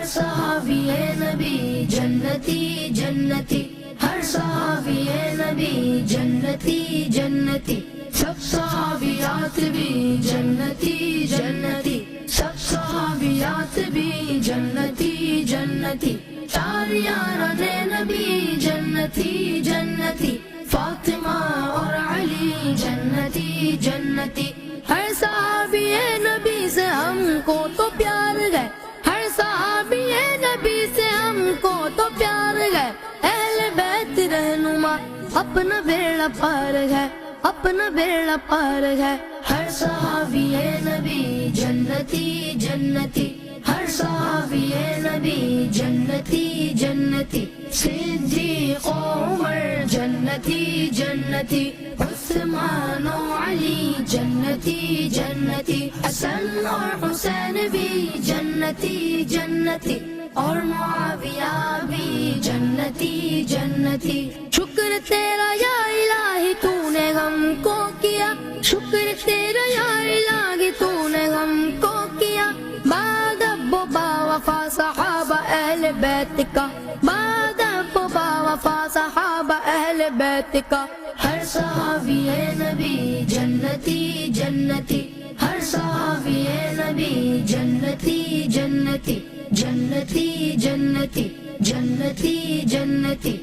صحابی نبی جنتی جنتی، ہر صحابی نبی جنتی جنتی، سب صحابیات بھی جنتی جنتی، سب صحابیات بھی جنتی جنتی، چار یاران نبی جنتی جنتی، فاطمہ اور علی جنتی جنتی، ہر صحابی نبی سے ہم کو تو پیار گئے، ہر صحابی نبی سے ہم کو تو پیار گئے، اہل بیت رہنما اپنا بیڑا پار ہے، اپنا بیڑا پار ہے، ہر صحابی نبی جنتی جنتی، ہر صحابی نبی جنتی جنتی، صدیق و عمر جنتی جنتی، عثمان و علی جنتی جنتی، حسن اور حسین بھی جنتی جنتی، اور معاویہ بھی جنتی جنتی، شکر تیرا یا الہی تو نے ہم کو کیا، شکر تیرا یا الہی تو نے ہم کو کیا، بعد اب و با وفا صحابہ اہل بیت کا، بعد اب و با وفا صحابہ اہل بیت کا، ہر صحابی نبی جنتی جنتی، ہر صحابی نبی جنتی جنتی، جنتی جنتی، جنتی جنتی۔